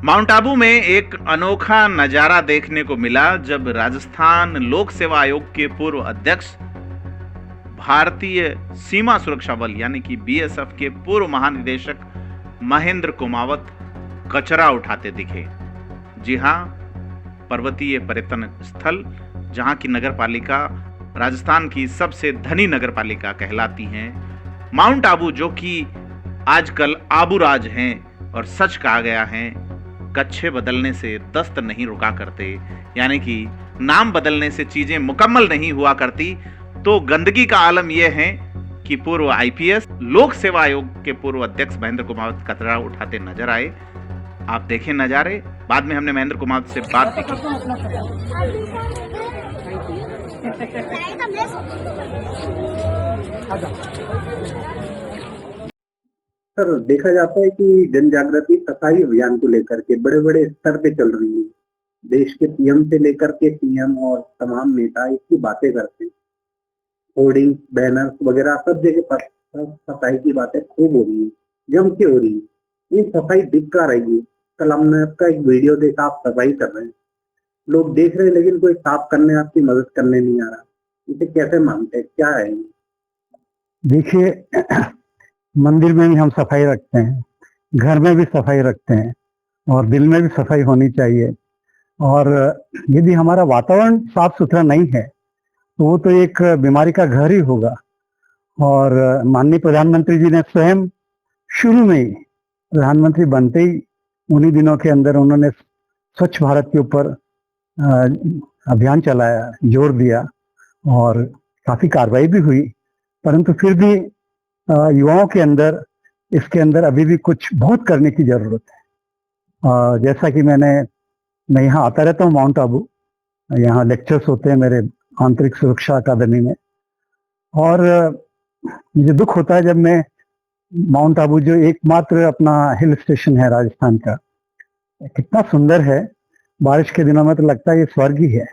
Mount Abu में एक अनोखा नजारा देखने को मिला जब राजस्थान लोक सेवा आयोग के पूर्व अध्यक्ष, भारतीय सीमा सुरक्षा बल यानी कि बीएसएफ के पूर्व महानिदेशक महेंद्र कुमावत कचरा उठाते दिखे। जी हां, पर्वतीय पर्यटन स्थल जहां की नगर पालिका राजस्थान की सबसे धनी नगर पालिका कहलाती हैं, माउंट आबू जो कि आजकल आबूराज हैं और सच कहा गया है, कच्छे बदलने से दस्त नहीं रुका करते, यानी कि नाम बदलने से चीजें मुकम्मल नहीं हुआ करती। तो गंदगी का आलम यह है कि पूर्व आईपीएस लोक सेवा आयोग के पूर्व अध्यक्ष महेंद्र कुमावत कचरा उठाते नजर आए। आप देखें नजारे। बाद में हमने महेंद्र कुमावत से बात की। सर, देखा जाता है कि जन जागृति सफाई अभियान को लेकर के बड़े बड़े स्तर पे चल रही है। देश के पीएम से लेकर के सीएम और तमाम नेता इसकी बातें करते हैं। होर्डिंग, बैनर वगैरह सब जगह पर सफाई की बातें खूब हो रही है, जम के हो रही है। ये सफाई दिख का रही है। कल हमने आपका एक वीडियो देखा, आप सफाई कर रहे हैं, लोग देख रहे हैं, लेकिन कोई साफ करने आपकी मदद करने नहीं आ रहा। इसे कैसे मानते हैं, क्या है? देखिए, मंदिर में भी हम सफाई रखते हैं, घर में भी सफाई रखते हैं और दिल में भी सफाई होनी चाहिए। और यदि हमारा वातावरण साफ सुथरा नहीं है तो वो तो एक बीमारी का घर ही होगा। और माननीय प्रधानमंत्री जी ने स्वयं शुरू में ही, प्रधानमंत्री बनते ही उन्हीं दिनों के अंदर उन्होंने स्वच्छ भारत के ऊपर अभियान चलाया, जोर दिया और काफी कार्रवाई भी हुई। परंतु फिर भी युवाओं के अंदर इसके अंदर अभी भी कुछ बहुत करने की जरूरत है। जैसा कि मैं यहाँ आता रहता हूँ माउंट आबू, यहाँ लेक्चर्स होते हैं मेरे आंतरिक सुरक्षा अकादमी में, और मुझे दुख होता है जब मैं माउंट आबू जो एकमात्र अपना हिल स्टेशन है राजस्थान का, कितना सुंदर है, बारिश के दिनों में तो लगता है ये स्वर्ग ही है।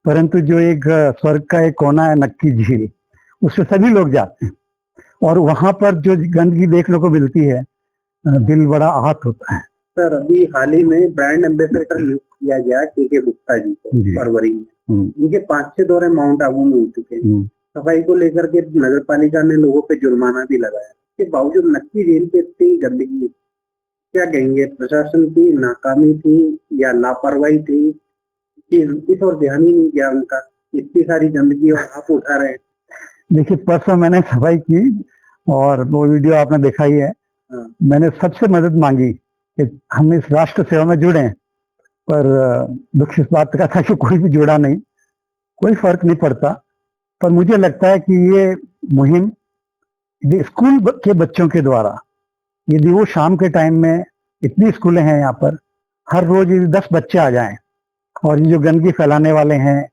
परंतु जो एक स्वर्ग का एक कोना है नक्की झील, उसमें सभी लोग जाते हैं और वहां पर जो गंदगी देखने को मिलती है, दिल बड़ा आहत होता है। सर, अभी हाल ही में ब्रांड एम्बेसडर नियुक्त किया गया के गुप्ता जी को फरवरी में। इनके 5-6 दौरे माउंट आबू में हो चुके हैं। सफाई को लेकर के नगर पालिका ने लोगों पे जुर्माना भी लगाया। इसके बावजूद नक्की झील पे इतनी गंदगी, क्या कहेंगे? प्रशासन की नाकामी थी या लापरवाही थी? इस और ध्यान ही नहीं किया उनका। इतनी सारी गंदगी और आप उठा रहे हैं। देखिए, परसों मैंने सफाई की और वो वीडियो आपने देखा ही है। मैंने सबसे मदद मांगी कि हम इस राष्ट्र सेवा में जुड़े, पर दुख इस बात का था कि कोई भी जुड़ा नहीं। कोई फर्क नहीं पड़ता, पर मुझे लगता है कि ये मुहिम स्कूल के बच्चों के द्वारा, यदि वो शाम के टाइम में, इतनी स्कूलें हैं यहाँ पर, हर रोज यदि 10 बच्चे आ जाएं और ये जो गंदगी फैलाने वाले हैं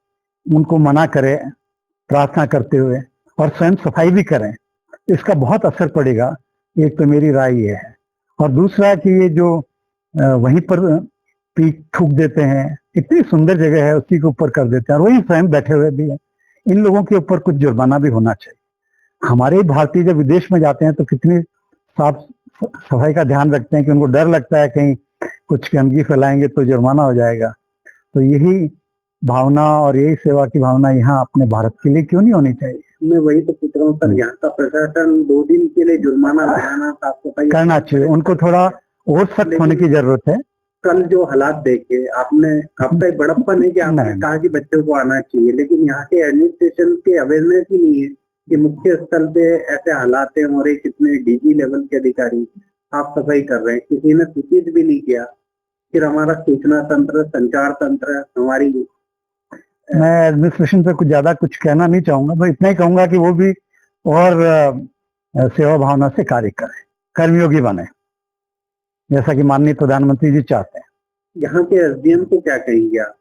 उनको मना करें प्रार्थना करते हुए और स्वयं सफाई भी करें, इसका बहुत असर पड़ेगा। एक तो मेरी राय ये है। और दूसरा कि ये जो वहीं पर पीक थूक देते हैं, इतनी सुंदर जगह है उसी के ऊपर कर देते हैं और वहीं स्वयं बैठे हुए भी हैं। इन लोगों के ऊपर कुछ जुर्माना भी होना चाहिए। हमारे भारतीय जब विदेश में जाते हैं तो कितनी साफ सफाई का ध्यान रखते हैं कि उनको डर लगता है कहीं कुछ गंदगी फैलाएंगे तो जुर्माना हो जाएगा। तो यही भावना और यही सेवा की भावना यहाँ अपने भारत के लिए क्यों नहीं होनी चाहिए? मैं वही तो पूछ रहा हूँ सर, यहाँ का प्रशासन 2 दिन के लिए जुर्माना लगाना, साफ सफाई करना चाहिए। उनको थोड़ा और सख्त होने की जरूरत है। कल जो हालात देखे आपने, आपका एक बड़प्पन है कि आपने कहा कि बच्चों को आना चाहिए, लेकिन यहाँ के एडमिनिस्ट्रेशन के अवेयरनेस ही नहीं है कि मुख्य स्थल पे ऐसे हालात हैं और एक कितने डीजी लेवल के अधिकारी साफ सफाई कर रहे हैं, किसी ने सूचित भी नहीं किया। फिर हमारा सूचना तंत्र, संचार तंत्र, हमारी, मैं एडमिनिस्ट्रेशन पे कुछ ज्यादा कुछ कहना नहीं चाहूंगा, मैं इतना ही कहूंगा कि वो भी और सेवा भावना से कार्य करें, कर्मयोगी बने, जैसा कि माननीय प्रधानमंत्री जी चाहते हैं। यहाँ के एसडीएम को क्या कहेंगे आप?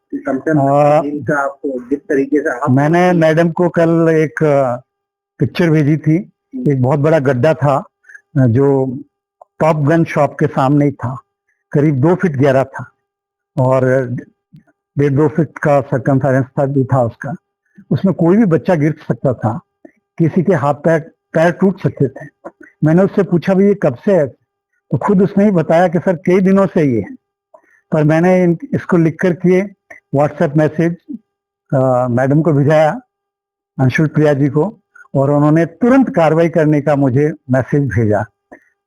इनका आपको जिस तरीके से मैंने मैडम को कल एक पिक्चर भेजी थी। एक बहुत बड़ा गड्ढा था जो टॉप गन शॉप के सामने ही था, करीब 2 फीट गहरा था और 1.5-2 फीट का सर्कमफेरेंस था उसका। उसमें कोई भी बच्चा गिर सकता था, किसी के हाथ पैर टूट सकते थे। मैंने उससे पूछा भी ये कब से है, तो खुद उसने ही बताया कि सर कई दिनों से ये है। पर मैंने इसको लिख कर के व्हाट्सएप मैसेज मैडम को भिजाया, अंशुल प्रिया जी को, और उन्होंने तुरंत कार्रवाई करने का मुझे मैसेज भेजा।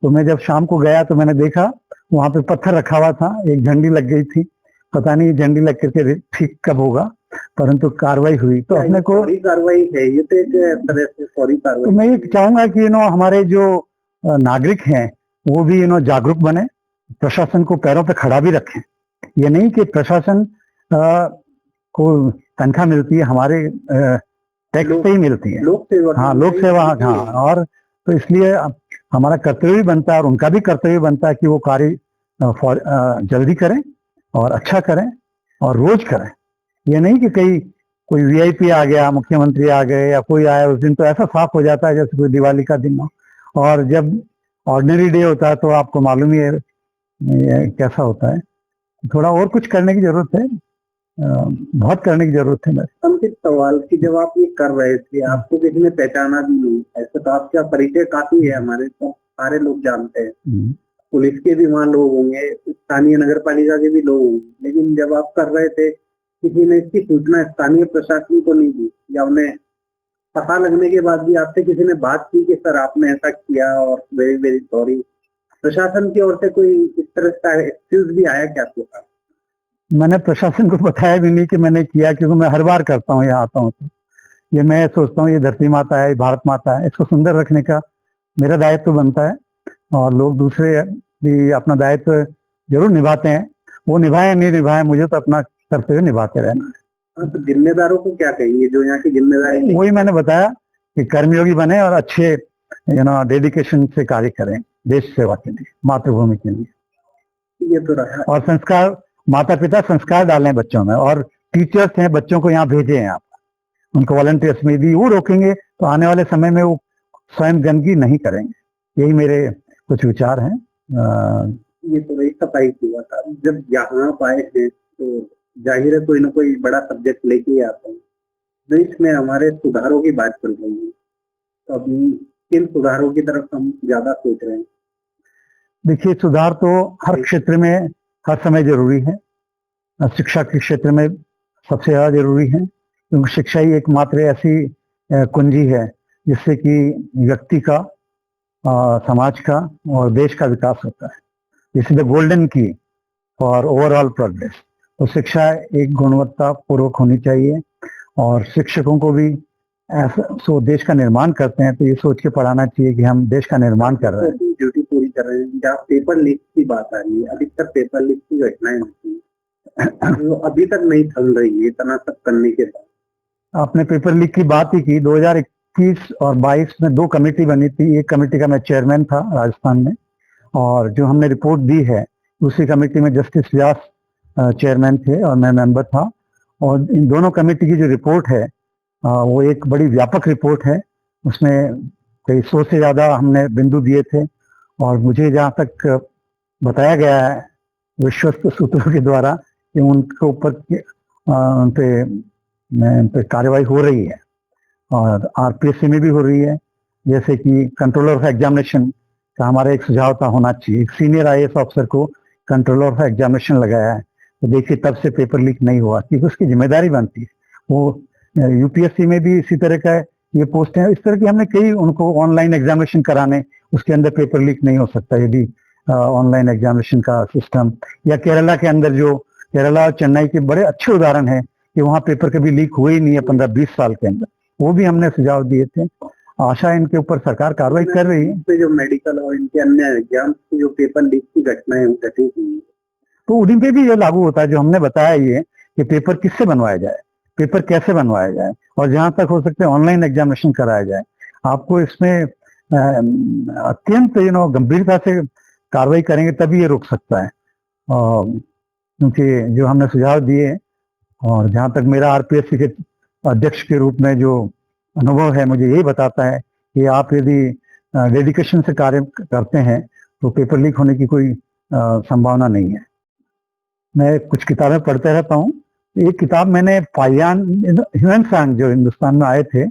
तो मैं जब शाम को गया तो मैंने देखा वहां पे पत्थर रखा हुआ था, एक झंडी लग गई थी, पता नहीं झंडी लग करके ठीक कब होगा, परंतु कार्रवाई हुई। तो अपने को कार्रवाई है ये, तो एक तरह से फौरी तो कार्रवाई। मैं ये चाहूंगा कि हमारे जो नागरिक हैं वो भी जागरूक बने, प्रशासन को पैरों पे खड़ा भी रखें। ये नहीं कि प्रशासन को तनख्वाह मिलती है, हमारे टैक्स पे ही मिलती है, लोक सेवा। हाँ, लोक सेवा, हाँ। और तो इसलिए हमारा कर्तव्य भी बनता है और उनका भी कर्तव्य बनता है कि वो कार्य जल्दी करें और अच्छा करें और रोज करें। ये नहीं कि कोई वीआईपी आ गया, मुख्यमंत्री आ गए या कोई आया उस दिन, तो ऐसा साफ हो जाता है जैसे कोई दिवाली का दिन हो। और जब ऑर्डिनरी डे होता है तो आपको मालूम ही है ये कैसा होता है। थोड़ा और कुछ करने की जरूरत है, बहुत करने की जरूरत है। अंकित सवाल कि जब आप ये कर रहे थे आपको किसी ने पहचाना भी नहीं, ऐसे तो आपका परिचय काफी है, हमारे तो सारे लोग जानते हैं, पुलिस के भी वहाँ लोग होंगे, स्थानीय नगर पालिका के भी लोग होंगे, लेकिन जब आप कर रहे थे किसी ने इसकी सूचना स्थानीय प्रशासन को नहीं दी, या उन्हें पता लगने के बाद भी आपसे किसी ने बात की कि सर आपने ऐसा किया और वेरी वेरी सॉरी, प्रशासन की ओर से कोई इस तरह का एक्सक्यूज भी आया क्या आपके पास? मैंने प्रशासन को बताया भी नहीं कि मैंने किया, क्योंकि मैं हर बार करता हूँ, यहाँ आता हूँ तो ये मैं सोचता हूँ ये धरती माता है, भारत माता है, इसको सुंदर रखने का मेरा दायित्व बनता है। और लोग दूसरे भी अपना दायित्व जरूर निभाते हैं, वो निभाए नहीं निभाए, मुझे तो अपना कर्तव्य निभाते रहना है। तो जिम्मेदारों को क्या कहेंगे जो यहाँ की जिम्मेदारी? वही मैंने बताया कि कर्मयोगी बने और अच्छे डेडिकेशन से कार्य करें देश सेवा के लिए, मातृभूमि के लिए। ये तो रहा। और संस्कार, माता पिता संस्कार डालें बच्चों में, और टीचर्स हैं बच्चों को यहाँ भेजे हैं आप, उनको वॉलंटियर्स में भी वो रोकेंगे तो आने वाले समय में वो स्वयं गंदगी नहीं करेंगे। यही मेरे कुछ विचार हैं। ये तो रही सफाई की बात। जब यहाँ आए थे तो जाहिर है कोई ना कोई बड़ा सब्जेक्ट लेके ही आते हैं, देश में हमारे सुधारों की बात चल रही है, तो अभी किन सुधारों की तरफ हम ज्यादा सोच रहे हैं? देखिए, सुधार तो हर क्षेत्र में हर समय जरूरी है। शिक्षा के क्षेत्र में सबसे ज्यादा जरूरी है, क्योंकि शिक्षा ही एकमात्र ऐसी कुंजी है जिससे कि व्यक्ति का, समाज का और देश का विकास होता है। दिस इज द गोल्डन की फॉर ओवरऑल प्रोग्रेस। तो शिक्षा एक गुणवत्ता पूर्वक होनी चाहिए, और शिक्षकों को भी ऐसा देश का निर्माण करते हैं तो ये सोच के पढ़ाना चाहिए कि हम देश का निर्माण कर रहे हैं, ड्यूटी पूरी कर रहे हैं। जहाँ पेपर लीक की बात आ रही है, अधिकतर पेपर लीक की घटनाएं होती है, वो अभी तक नहीं थम रही है इतना सब करने के बाद। आपने पेपर लीक की बात ही की। 2021 और 22 में 2 कमेटी बनी थी। एक कमेटी का मैं चेयरमैन था राजस्थान में, और जो हमने रिपोर्ट दी है दूसरी कमेटी में जस्टिस व्यास चेयरमैन थे और मैं मेंबर था। और इन दोनों कमेटी की जो रिपोर्ट है वो एक बड़ी व्यापक रिपोर्ट है। उसमें कई 100 से ज्यादा हमने बिंदु दिए थे, और मुझे जहाँ तक बताया गया है विश्वस्त सूत्रों के द्वारा कि उनके ऊपर उन पे कार्रवाई हो रही है, और आरपीएससी में भी हो रही है। जैसे कि कंट्रोलर ऑफ एग्जामिनेशन का हमारा एक सुझाव था होना चाहिए, एक सीनियर आईएएस ऑफिसर को कंट्रोलर ऑफ एग्जामिनेशन लगाया है, तो देखिए तब से पेपर लीक नहीं हुआ, क्योंकि उसकी जिम्मेदारी बनती है। वो यूपीएससी में भी इसी तरह का ये पोस्ट है। इस तरह की हमने कई उनको ऑनलाइन एग्जामिनेशन कराने, उसके अंदर पेपर लीक नहीं हो सकता यदि ऑनलाइन एग्जामिनेशन का सिस्टम, या केरला के अंदर जो केरला और चेन्नई के बड़े अच्छे उदाहरण है कि वहाँ पेपर कभी लीक हुए ही नहीं है 15-20 साल के अंदर, वो भी हमने सुझाव दिए थे। आशा इनके ऊपर सरकार कार्रवाई कर रही है। जो मेडिकल और इनके अन्य एग्जाम की जो पेपर लीक की घटनाएं घटी हुई, तो उन्हीं पे भी ये लागू होता है जो हमने बताया ये कि पेपर किससे बनवाया जाए, पेपर कैसे बनवाया जाए, और जहां तक हो सकते ऑनलाइन एग्जामिनेशन कराया जाए। आपको इसमें अत्यंत गंभीरता से कार्रवाई करेंगे तभी ये रुक सकता है, क्योंकि जो हमने सुझाव दिए, और जहां तक मेरा आरपीएससी के अध्यक्ष के रूप में जो अनुभव है मुझे यही बताता है कि आप यदि डेडिकेशन से कार्य करते हैं तो पेपर लीक होने की कोई संभावना नहीं है। मैं कुछ किताबें पढ़ते रहता हूँ। एक किताब मैंने फाइयान ह्यूएनसांग जो हिंदुस्तान में आए थे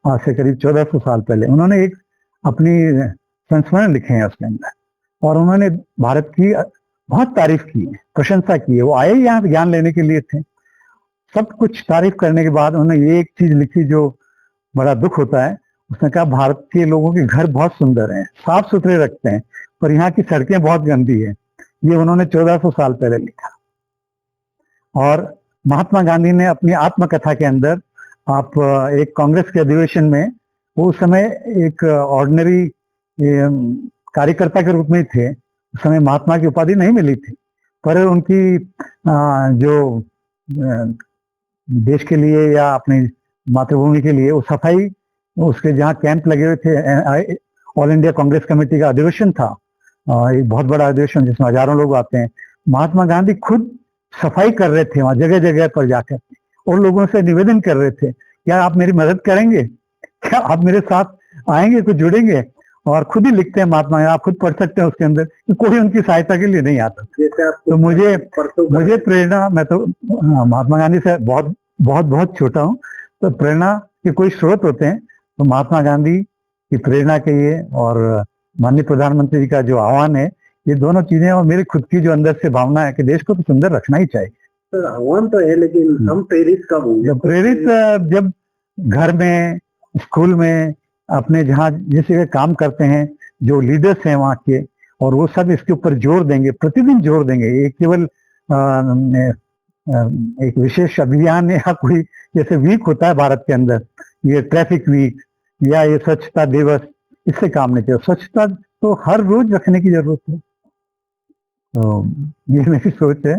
आज से करीब 1400 साल पहले, उन्होंने एक अपनी संस्मरण लिखे हैं उसके अंदर, और उन्होंने भारत की बहुत तारीफ की है, प्रशंसा की है। वो आए यहाँ ज्ञान लेने के लिए थे। सब कुछ तारीफ करने के बाद उन्होंने ये एक चीज लिखी जो बड़ा दुख होता है। उसने कहा भारत के लोगों के घर बहुत सुंदर हैं, साफ सुथरे रखते हैं, पर यहाँ की सड़कें बहुत गंदी है। ये उन्होंने 1400 साल पहले लिखा। और महात्मा गांधी ने अपनी आत्मकथा के अंदर, आप एक कांग्रेस के अधिवेशन में, वो उस समय एक ऑर्डिनरी कार्यकर्ता के रूप में थे, उस समय महात्मा की उपाधि नहीं मिली थी, पर उनकी जो देश के लिए या अपनी मातृभूमि के लिए वो सफाई, उसके जहाँ कैंप लगे हुए थे, ऑल इंडिया कांग्रेस कमेटी का अधिवेशन था, एक बहुत बड़ा अधिवेशन जिसमें हजारों लोग आते हैं। महात्मा गांधी खुद सफाई कर रहे थे वहां जगह जगह पर जाकर, और लोगों से निवेदन कर रहे थे, क्या आप मेरी मदद करेंगे, क्या आप मेरे साथ आएंगे, कुछ जुड़ेंगे। और खुद ही लिखते हैं महात्मा, आप खुद पढ़ सकते हैं उसके अंदर कि कोई उनकी सहायता के लिए नहीं आता। तो मुझे प्रेरणा, मैं तो महात्मा गांधी से बहुत बहुत बहुत छोटा हूँ, तो प्रेरणा के कोई स्रोत होते हैं तो महात्मा गांधी की प्रेरणा के लिए और माननीय प्रधानमंत्री जी का जो आह्वान है, ये दोनों चीजें, और मेरी खुद की जो अंदर से भावना है कि देश को तो सुंदर रखना ही चाहिए। सर आह्वान तो है, लेकिन हम प्रेरित कब होंगे? प्रेरित जब घर में, स्कूल में, अपने जहाँ जिस जगह काम करते हैं, जो लीडर्स हैं वहाँ के, और वो सब इसके ऊपर जोर देंगे, प्रतिदिन जोर देंगे। ये केवल एक विशेष अभियान या कोई जैसे वीक होता है भारत के अंदर, ये ट्रैफिक वीक या ये स्वच्छता दिवस, इससे काम नहीं चाहिए। स्वच्छता तो हर रोज रखने की जरूरत है। तो ये मेरी सोच है।